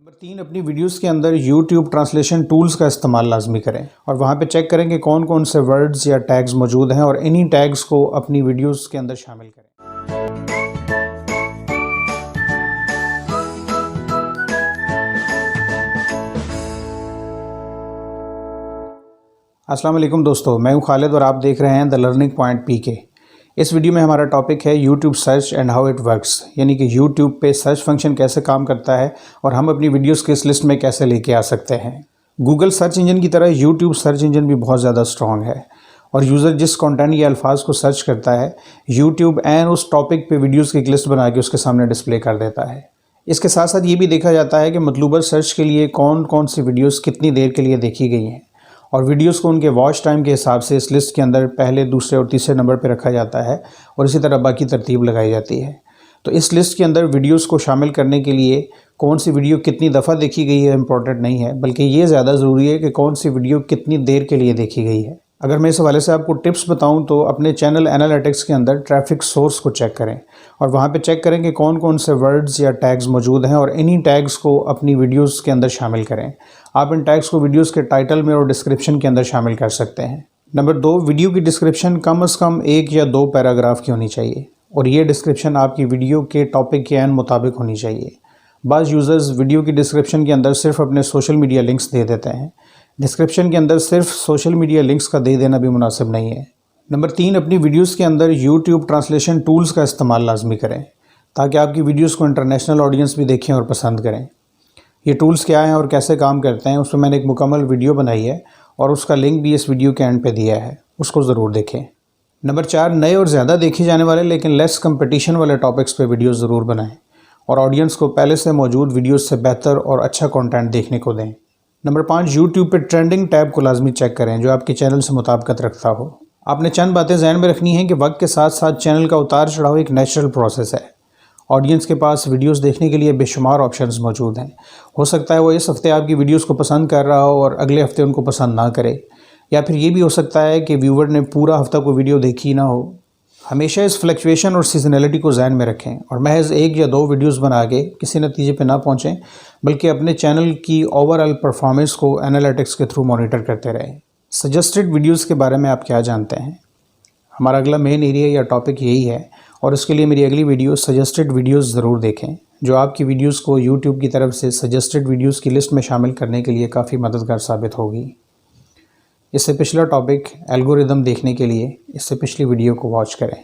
Number 3, अपनी videos के अंदर YouTube ट्रांसलेशन टूल्स का इस्तेमाल लाजमी करें और वहाँ पे चेक करें कि कौन कौन से वर्ड्स या टैग्स मौजूद हैं और इन्हीं टैग्स को अपनी वीडियोस के अंदर शामिल करें। अस्सलाम वालेकुम दोस्तों, मैं हूं खालिद और आप देख रहे हैं द लर्निंग पॉइंट PK। इस वीडियो में हमारा टॉपिक है YouTube search and how it works, यानी कि YouTube पे सर्च फंक्शन कैसे काम करता है और हम अपनी वीडियोस के इस लिस्ट में कैसे लेके आ सकते हैं। गूगल सर्च इंजन की तरह YouTube सर्च इंजन भी बहुत ज़्यादा स्ट्रॉन्ग है और यूज़र जिस कंटेंट या अल्फाज को सर्च करता है YouTube एंड उस टॉपिक पे वीडियोस की एक लिस्ट बना के उसके सामने डिस्प्ले कर देता है। इसके साथ साथ ये भी देखा जाता है कि मतलूबा सर्च के लिए कौन कौन सी वीडियोस कितनी देर के लिए देखी गई हैं और वीडियोस को उनके वॉच टाइम के हिसाब से इस लिस्ट के अंदर पहले, दूसरे और तीसरे नंबर पर रखा जाता है और इसी तरह बाकी तरतीब लगाई जाती है। तो इस लिस्ट के अंदर वीडियोस को शामिल करने के लिए कौन सी वीडियो कितनी दफ़ा देखी गई है इम्पोर्टेंट नहीं है, बल्कि ये ज़्यादा ज़रूरी है कि कौन सी वीडियो कितनी देर के लिए देखी गई है। अगर मैं इस हवाले से आपको टिप्स बताऊं तो अपने चैनल एनालिटिक्स के अंदर ट्रैफिक सोर्स को चेक करें और वहाँ पे चेक करें कि कौन कौन से वर्ड्स या टैग्स मौजूद हैं और इन्हीं टैग्स को अपनी वीडियोस के अंदर शामिल करें। आप इन टैग्स को वीडियोस के टाइटल में और डिस्क्रिप्शन के अंदर शामिल कर सकते हैं। नंबर 2, वीडियो की डिस्क्रिप्शन कम से कम 1 या 2 पैराग्राफ की होनी चाहिए और ये डिस्क्रिप्शन आपकी वीडियो के टॉपिक के एन मुताबिक होनी चाहिए। बाज़ यूज़र्स वीडियो की डिस्क्रिप्शन के अंदर सिर्फ अपने सोशल मीडिया लिंक्स दे देते हैं। डिस्क्रिप्शन के अंदर सिर्फ सोशल मीडिया लिंक्स का दे देना भी मुनासिब नहीं है। नंबर 3, अपनी वीडियोस के अंदर YouTube ट्रांसलेशन टूल्स का इस्तेमाल लाजमी करें ताकि आपकी वीडियोस को इंटरनेशनल ऑडियंस भी देखें और पसंद करें। ये टूल्स क्या हैं और कैसे काम करते हैं उस पर मैंने एक मुकम्मल वीडियो बनाई है और उसका लिंक भी इस वीडियो के एंड पे दिया है, उसको ज़रूर देखें। नंबर 4, नए और ज़्यादा देखे जाने वाले लेकिन लेस कंपटीशन वाले टॉपिक्स पे वीडियो ज़रूर बनाएं और ऑडियंस को पहले से मौजूद वीडियोस से बेहतर और अच्छा कंटेंट देखने को दें। नंबर 5, YouTube पे ट्रेंडिंग टैब को लाजमी चेक करें जो आपके चैनल से मुताबिकत रखता हो। आपने चंद बातें ज़हन में रखनी हैं कि वक्त के साथ साथ चैनल का उतार चढ़ाव एक नेचुरल प्रोसेस है। ऑडियंस के पास वीडियोस देखने के लिए बेशुमार ऑप्शंस मौजूद हैं। हो सकता है वो इस हफ्ते आपकी वीडियोस को पसंद कर रहा हो और अगले हफ्ते उनको पसंद ना करे, या फिर ये भी हो सकता है कि व्यूवर ने पूरा हफ्ता कोई वीडियो देखी ना हो। हमेशा इस फ्लक्चुएशन और सीजनलिटी को ज़हन में रखें और महज 1 या 2 वीडियोस बना के किसी नतीजे पे ना पहुँचें, बल्कि अपने चैनल की ओवरऑल परफॉर्मेंस को एनालिटिक्स के थ्रू मॉनिटर करते रहें। सजेस्टेड वीडियोस के बारे में आप क्या जानते हैं? हमारा अगला मेन एरिया या टॉपिक यही है और इसके लिए मेरी अगली वीडियो सजेस्टेड वीडियोस ज़रूर देखें जो आपकी वीडियोस को YouTube की तरफ से सजेस्टेड वीडियोस की लिस्ट में शामिल करने के लिए काफ़ी मददगार साबित होगी। इससे पिछला टॉपिक एल्गोरिदम देखने के लिए इससे पिछली वीडियो को वॉच करें।